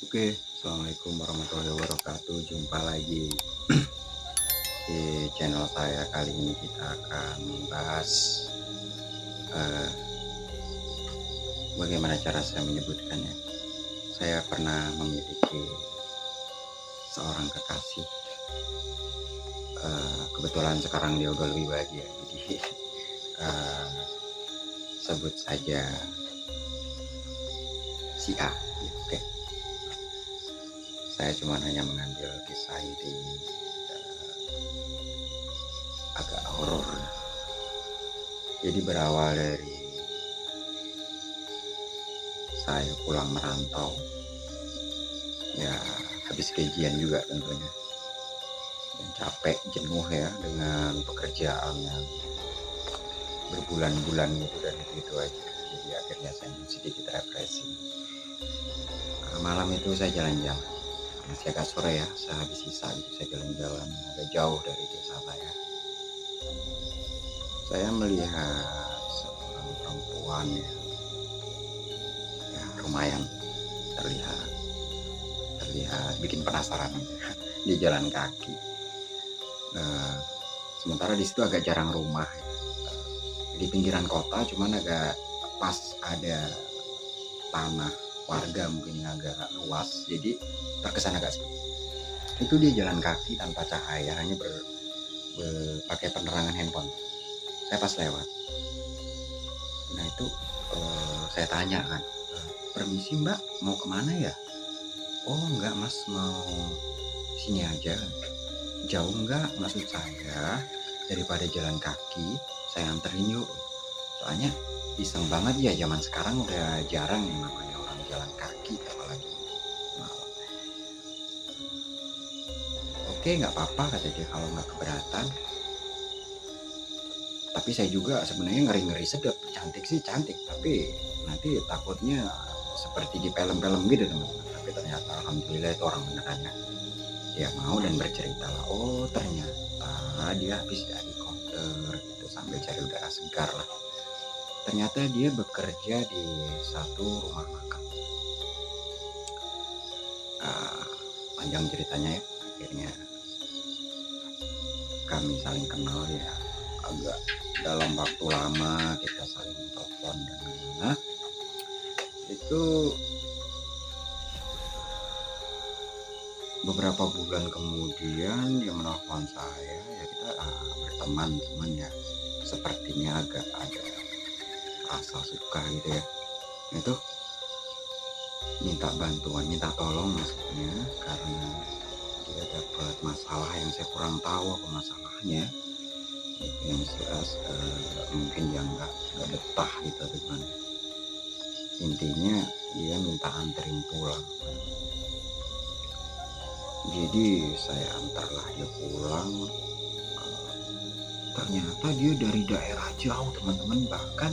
Oke, assalamualaikum warahmatullahi wabarakatuh. Jumpa lagi di channel saya. Kali ini kita akan membahas eh, bagaimana cara saya menyebutkannya. Saya pernah memiliki seorang kekasih. Kebetulan sekarang dia udah lebih bahagia. Jadi eh, sebut saja si A. Ya, oke. Saya cuma hanya mengambil kisah ini agak horor. Jadi berawal dari saya pulang merantau, ya habis gajian juga tentunya, dan capek jenuh ya dengan pekerjaan yang berbulan-bulan gitu dan itu aja. Jadi akhirnya saya sedikit refreshing. Malam itu saya jalan-jalan, masih agak sore ya, saya habis sisa gitu, saya jalan-jalan agak jauh dari desa saya. Saya melihat seorang perempuan ya lumayan terlihat terlihat bikin penasaran di jalan kaki. Sementara di situ agak jarang rumah ya. Di pinggiran kota, cuman agak pas ada tanah warga mungkin yang agak luas, jadi terkesan agak sepi. Itu dia jalan kaki tanpa cahaya, hanya pakai penerangan handphone. Saya pas lewat, nah itu saya tanya kan, permisi mbak, mau kemana ya? Oh enggak mas, mau sini aja. Jauh enggak? Maksud saya daripada jalan kaki, saya anterin yuk. Soalnya iseng banget ya, zaman sekarang udah jarang yang namanya orang jalan kaki apalagi malam. Oke nggak apa-apa kata dia kalau nggak keberatan. Tapi saya juga sebenarnya ngeri-ngeri sedap. Cantik sih cantik, tapi nanti takutnya seperti di film-film gitu teman-teman. Tapi ternyata alhamdulillah itu orang beneran ya. Dia mau dan bercerita lah. Oh ternyata dia habis dari konter gitu sambil cari udara segar lah. Ternyata dia bekerja di satu rumah makan. uh, Panjang ceritanya ya, akhirnya kami saling kenal ya, agak dalam waktu lama kita saling telepon dan gimana itu. Beberapa bulan kemudian dia menelpon saya, ya kita berteman teman ya, sepertinya agak ada rasa suka gitu ya. Itu minta bantuan, minta tolong maksudnya, karena dia dapat masalah yang saya kurang tahu apa masalahnya. Itu yang jelas mungkin dia nggak betah gitu gimana. Intinya dia minta anterin pulang. Jadi saya antarlah dia pulang. Ternyata dia dari daerah jauh teman-teman, bahkan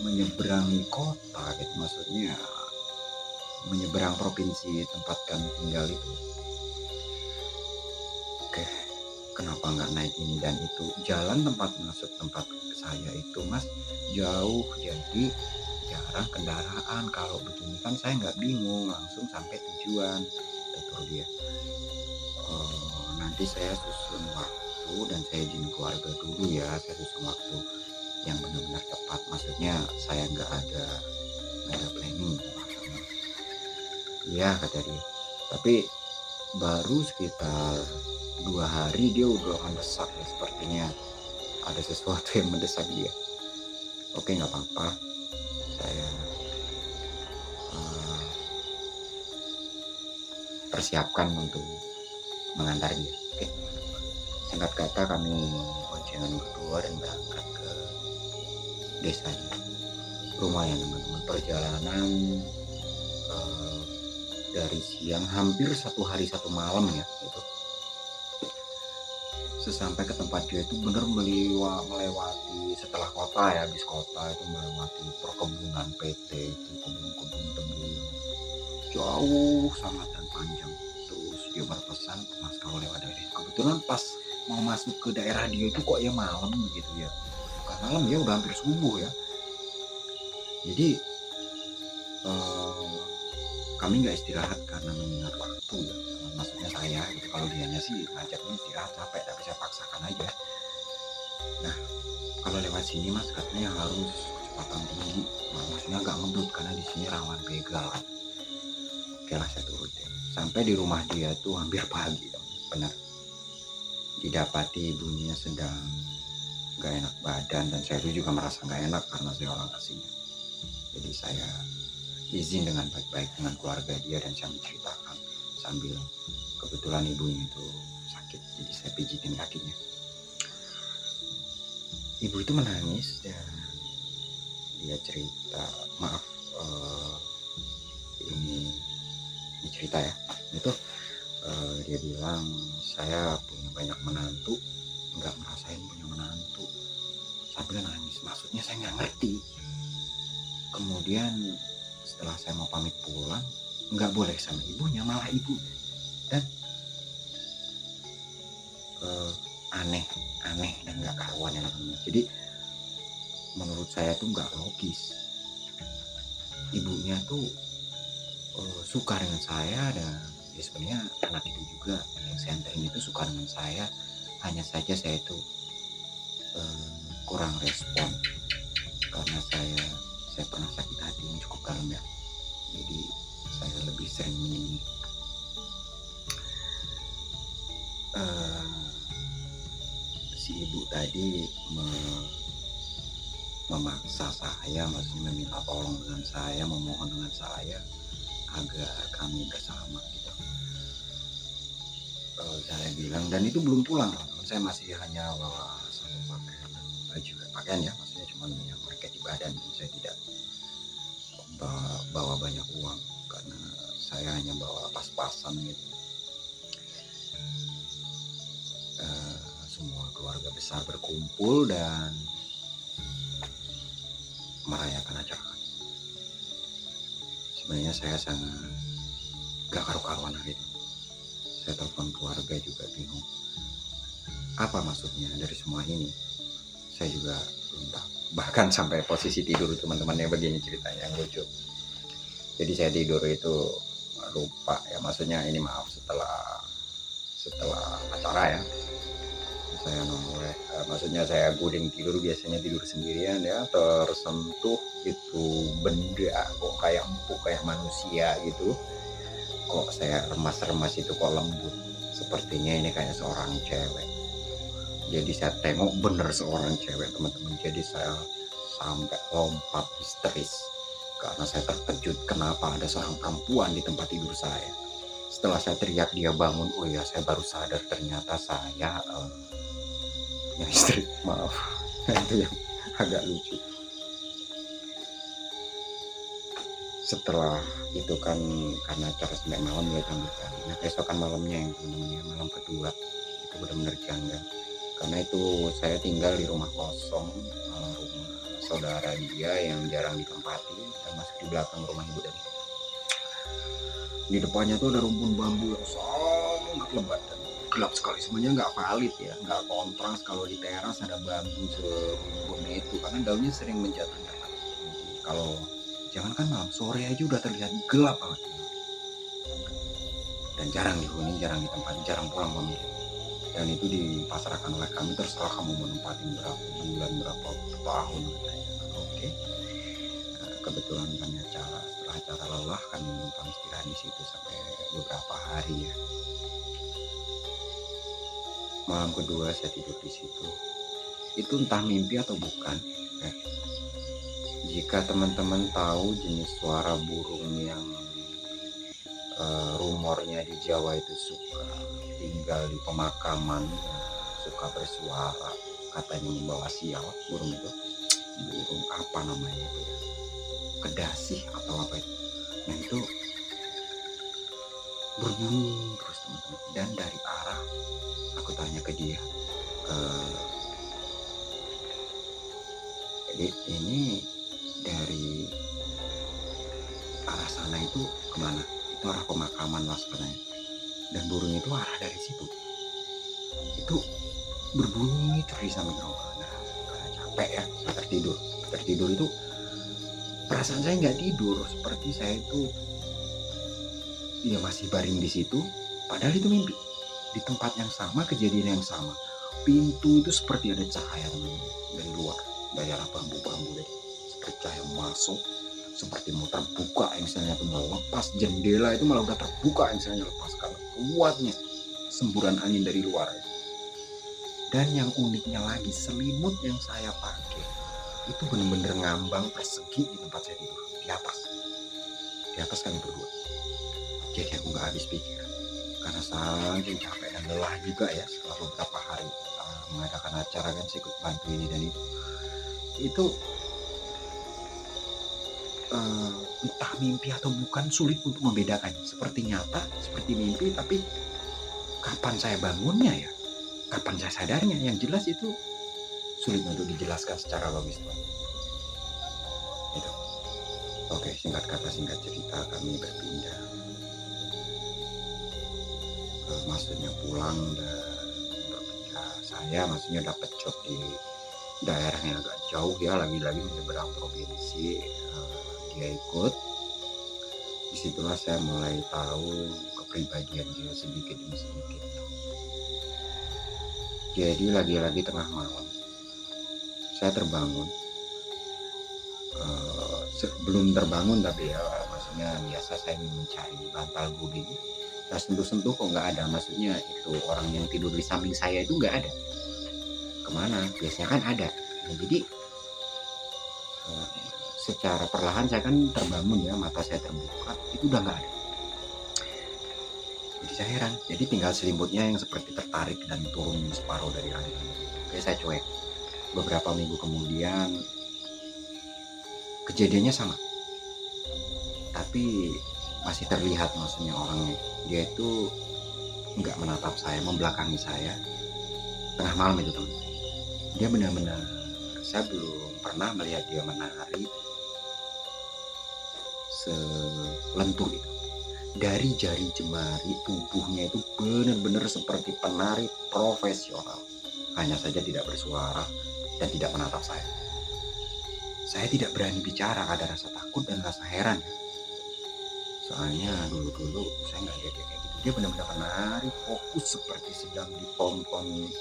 menyeberangi kota gitu, maksudnya menyeberang provinsi tempat kami tinggal itu. Oke, kenapa nggak naik ini dan itu? Jalan tempat masuk tempat saya itu mas jauh, jadi jarang kendaraan. Kalau begini kan saya nggak bingung, langsung sampai tujuan. Betul dia. Nanti saya susun waktu dan saya izin keluarga dulu ya, saya susun waktu yang benar-benar tepat, maksudnya saya nggak ada planning maksudnya. Iya kata dia, tapi baru sekitar 2 hari dia udah mendesak ya, sepertinya ada sesuatu yang mendesak dia. Oke nggak apa-apa, saya persiapkan untuk mengantar dia. Oke, singkat kata kami boncengan berdua dan berangkat ke desanya. Lumayan teman-teman, perjalanan dari siang hampir 1 hari 1 malam ya gitu. Sesampai ke tempat dia itu bener melewati setelah kota ya, habis kota itu melewati perkebunan PT, itu kebun-kebun tebu jauh sangat dan panjang. Terus dia berpesan, mas kalau lewat dari kebetulan pas mau masuk ke daerah dia itu kok ya malam begitu ya, bukan malam ya, udah hampir subuh ya. Jadi kami nggak istirahat karena mengingat waktu ya. Maksudnya saya gitu, kalau dianya sih ngajaknya istirahat capek, tapi saya paksakan aja. Nah, kalau lewat sini mas katanya harus kecepatan tinggi, maksudnya agak ngebut karena di sini rawan begal kan. Oke lah, saya turutin. Sampai di rumah dia tuh hampir pagi, benar. Didapati ibunya sedang gak enak badan, dan saya itu juga merasa gak enak karena saya orang asing. Jadi saya izin dengan baik-baik dengan keluarga dia, dan saya menceritakan sambil kebetulan ibunya itu sakit, jadi saya pijitin kakinya. Ibu itu menangis dan dia cerita, maaf ini cerita ya, itu dia bilang saya punya banyak menantu, nggak merasain punya menantu, sambil nangis. Maksudnya saya nggak ngerti. Kemudian setelah saya mau pamit pulang, nggak boleh sama ibunya, malah ibu. Dan aneh dan nggak karuan ya teman-teman. Jadi menurut saya tuh nggak logis. Ibunya tuh suka dengan saya, dan ya sebenarnya anak itu juga yang saya anterin itu suka dengan saya. Hanya saja saya itu kurang respon karena saya pernah sakit hati yang cukup dalam ya. Jadi saya lebih sering menyendiri. Si ibu tadi memaksa saya, maksudnya meminta tolong dengan saya, memohon dengan saya agar kami bersama gitu. Saya bilang, dan itu belum pulang, saya masih hanya bawa satu pakaian dan baju pakaian ya, maksudnya cuma yang pakai di badan, dan saya tidak bawa banyak uang karena saya hanya bawa pas-pasan gitu. Semua keluarga besar berkumpul dan merayakan acara. Sebenarnya saya sangat gak karu-karuan hari itu. Saya telepon keluarga juga bingung, apa maksudnya dari semua ini. Saya juga belum tahu. Bahkan sampai posisi tidur teman-temannya begini ceritanya yang lucu. Jadi saya tidur itu lupa ya, maksudnya ini maaf setelah acara ya, saya noleh, maksudnya saya guling tidur, biasanya tidur sendirian ya, tersentuh itu benda kok kayak empuk kayak manusia gitu. Kok saya remas-remas itu kok lembut, sepertinya ini kayak seorang cewek. Jadi saya tengok bener seorang cewek teman-teman. Jadi saya sampai lompat histeris karena saya terkejut kenapa ada seorang perempuan di tempat tidur saya. Setelah saya teriak dia bangun, oh ya saya baru sadar ternyata saya punya istri. Maaf, itu yang agak lucu. Setelah itu kan karena acara sampai malam ya jam 2. Nah besokan malamnya yang teman-teman, malam kedua itu benar-benar janggal karena itu saya tinggal di rumah kosong, rumah saudara dia yang jarang ditempati, dan masuk di belakang rumah ibu dan di depannya tuh ada rumpun bambu yang sangat lebat dan gelap sekali, semuanya nggak valid ya, nggak kontras. Kalau di teras ada bambu serumpun itu karena daunnya sering menjatuh. Kalau jangankan malam, sore aja udah terlihat gelap banget, dan jarang dihuni, jarang ditempati, jarang pulang pemilik. Dan itu dipasrahkan oleh kami, terserah kamu mau nempatin berapa bulan, berapa tahun katanya. Oke. Kebetulan kami setelah acara lelah kami numpang istirahat di situ sampai beberapa hari ya. Malam kedua saya tidur di situ. Itu entah mimpi atau bukan ya. Jika teman-teman tahu jenis suara burung yang rumornya di Jawa itu suka tinggal di pemakaman, suka bersuara, katanya membawa sial, burung itu, burung apa namanya itu ya, kedasih atau apa itu. Nah itu berbunyi terus teman-teman, dan dari arah, aku tanya ke dia, jadi ini dari arah sana itu kemana? Itu arah pemakaman mas katanya, dan burung itu arah dari situ. Itu berbunyi terus sampai ke rumah. Nah, karena capek ya, saya tertidur itu perasaan saya nggak tidur, seperti saya itu dia masih baring di situ, padahal itu mimpi. Di tempat yang sama, kejadian yang sama. Pintu itu seperti ada cahaya dari luar, dari arah bambu-bambu tadi. Seperti cahaya masuk, seperti mau terbuka, misalnya itu mau lepas. Jendela itu malah udah terbuka, misalnya lepas karena kuatnya semburan angin dari luar. Dan yang uniknya lagi, selimut yang saya pakai itu bener-bener ngambang persegi di tempat saya tidur, di atas kami berdua. Jadi aku nggak habis pikir, karena saking capek dan lelah juga ya setelah beberapa hari mengadakan acara kan, saya ikut bantu ini dan itu entah mimpi atau bukan, sulit untuk membedakan, seperti nyata, seperti mimpi, tapi kapan saya bangunnya ya, kapan saya sadarnya, yang jelas itu sulit untuk dijelaskan secara logis. Itu. Oke, singkat kata singkat cerita, kami berpindah. Maksudnya pulang dan berpindah. Saya maksudnya dapat job di daerah yang agak jauh ya, lagi-lagi menyeberang provinsi. Dia ikut. Disitulah saya mulai tahu kepribadian dia sedikit demi sedikit. Jadi lagi-lagi tengah malam saya terbangun, belum terbangun tapi ya maksudnya biasa saya mencari bantal guling, saya sentuh-sentuh kok nggak ada, maksudnya itu orang yang tidur di samping saya itu nggak ada, kemana, biasanya kan ada. Nah, jadi secara perlahan saya kan terbangun ya, mata saya terbuka, itu udah nggak ada. Jadi saya heran, jadi tinggal selimutnya yang seperti tertarik dan turun separuh dari langit. Oke, saya cuek. Beberapa minggu kemudian kejadiannya sama, tapi masih terlihat maksudnya orangnya. Dia itu nggak menatap saya, membelakangi saya tengah malam itu teman. Dia benar-benar, saya belum pernah melihat dia menari selentur itu. Dari jari jemari tubuhnya itu benar-benar seperti penari profesional, hanya saja tidak bersuara dan tidak menatap saya. Saya tidak berani bicara, ada rasa takut dan rasa heran. Soalnya dulu-dulu saya nggak lihat dia kayak gitu. Dia benar-benar menari fokus seperti sedang ditonton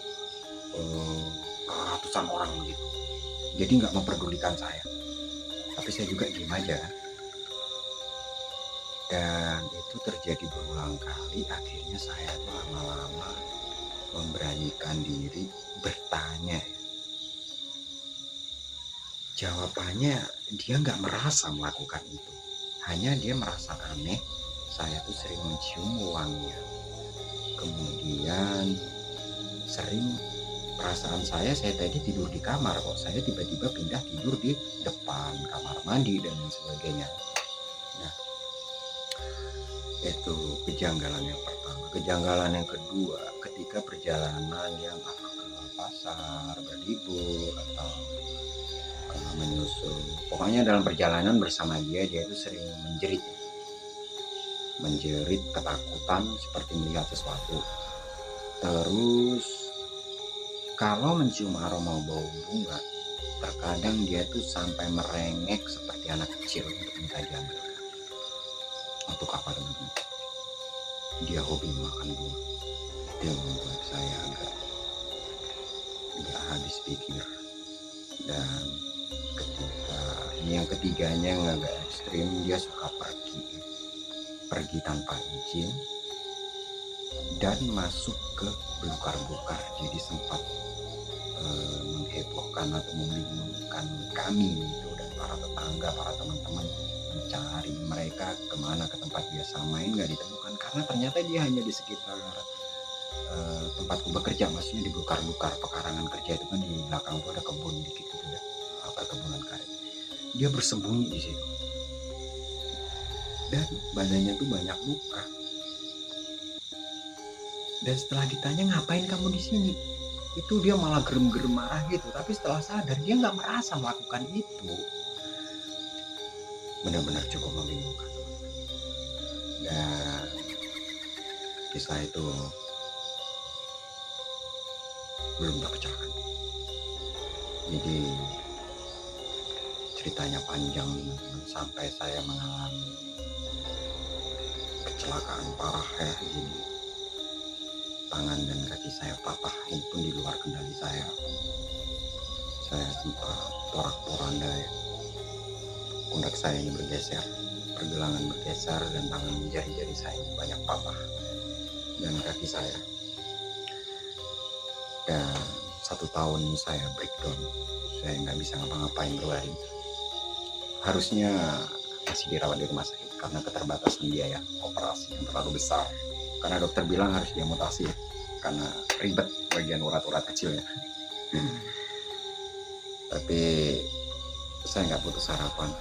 ratusan orang begitu. Jadi nggak memperdulikan saya. Tapi saya juga diam aja. Dan itu terjadi berulang kali. Akhirnya saya tuh lama-lama memberanikan diri bertanya. Jawabannya dia nggak merasa melakukan itu, hanya dia merasa aneh saya tuh sering mencium wanginya. Kemudian sering perasaan saya tadi tidur di kamar, kok saya tiba-tiba pindah tidur di depan kamar mandi dan lain sebagainya. Nah, itu kejanggalan yang pertama. Kejanggalan yang kedua, ketika perjalanan yang ke pasar, berlibur atau menyusul, pokoknya dalam perjalanan bersama dia itu sering menjerit ketakutan seperti melihat sesuatu. Terus kalau mencium aroma bau bunga, terkadang dia tuh sampai merengek seperti anak kecil untuk minta diambilkan. Untuk apa teman-teman? Dia hobi makan bunga. Itu yang membuat saya agak nggak habis pikir. Dan ketika ini yang ketiganya yang agak ekstrim, dia suka pergi tanpa izin dan masuk ke belukar-belukar. Jadi sempat menghebohkan atau membingungkan kami itu dan para tetangga, para teman-teman, mencari mereka kemana, ke tempat biasa main nggak ditemukan, karena ternyata dia hanya di sekitar tempatku bekerja, maksudnya di belukar-belukar pekarangan kerja itu kan, di belakang itu ada kebun dikit gitu ya, perkebunan karet. Dia bersembunyi di situ dan badannya tuh banyak luka. Dan setelah ditanya ngapain kamu di sini, itu dia malah gerem-gerem marah gitu. Tapi setelah sadar dia nggak merasa melakukan itu. Benar-benar cukup membingungkan. Dan kisah itu belum terpecahkan. Jadi ceritanya panjang teman-teman, sampai saya mengalami kecelakaan parah ya, jadi tangan dan kaki saya patah, ini pun di luar kendali saya sempat porak-poranda ya. Pundak saya ini bergeser, pergelangan bergeser, dan tangan jari-jari saya ini banyak patah, dan kaki saya. Dan 1 tahun saya breakdown, saya nggak bisa ngapa-ngapain berbaring. Harusnya masih dirawat di rumah sakit karena keterbatasan biaya operasi yang terlalu besar. Karena dokter bilang harus diamputasi karena ribet bagian urat-urat kecilnya. Tapi saya nggak putus harapan.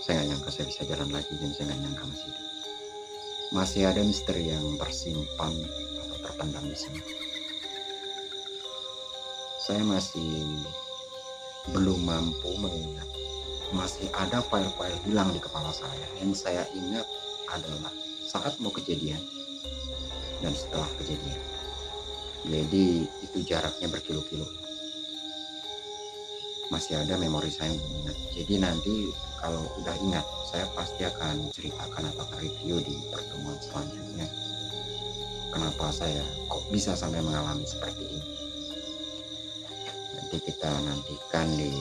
Saya nggak nyangka saya bisa jalan lagi, dan saya nggak nyangka masih hidup. Masih ada misteri yang tersimpan atau terpendam di sini. Saya masih belum mampu mengingat, masih ada file-file hilang di kepala saya. Yang saya ingat adalah saat mau kejadian dan setelah kejadian. Jadi itu jaraknya berkilo-kilo. Masih ada memori saya yang ingat. Jadi nanti kalau udah ingat, saya pasti akan ceritakan atau review di pertemuan selanjutnya. Kenapa saya kok bisa sampai mengalami seperti ini. Nanti kita nantikan di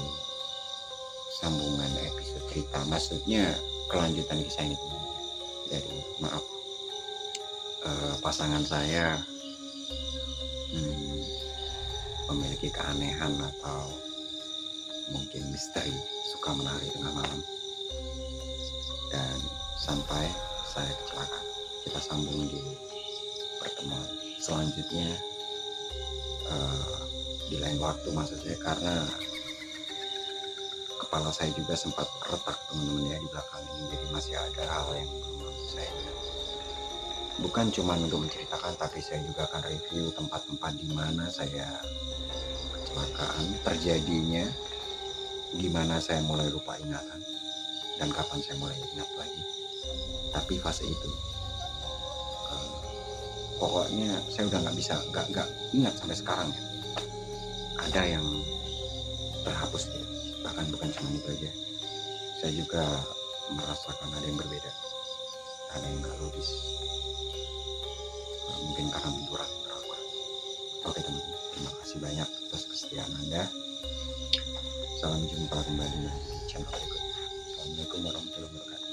sambungan episode cerita. Maksudnya kelanjutan kisah ini. Jadi maaf, pasangan saya memiliki keanehan atau mungkin misteri, suka menari tengah malam, dan sampai saya kecelakaan. Kita sambung di pertemuan selanjutnya, di lain waktu maksud saya, karena kepala saya juga sempat retak teman-teman ya di belakang ini. Jadi masih ada hal yang belum mampu saya ingat. Bukan cuma untuk menceritakan, tapi saya juga akan review tempat-tempat di mana saya kecelakaan terjadinya, di mana saya mulai lupa ingatan, dan kapan saya mulai ingat lagi. Tapi fase itu, pokoknya saya udah nggak ingat sampai sekarang ya. Ada yang terhapus ya. Bahkan bukan cuma itu aja, saya juga merasakan ada yang berbeda, ada yang nggak logis, mungkin karena benturan terakhir. Oke teman-teman, terima kasih banyak atas kesetiaan Anda. Salam jumpa kembali di channel berikutnya. Assalamualaikum warahmatullahi wabarakatuh.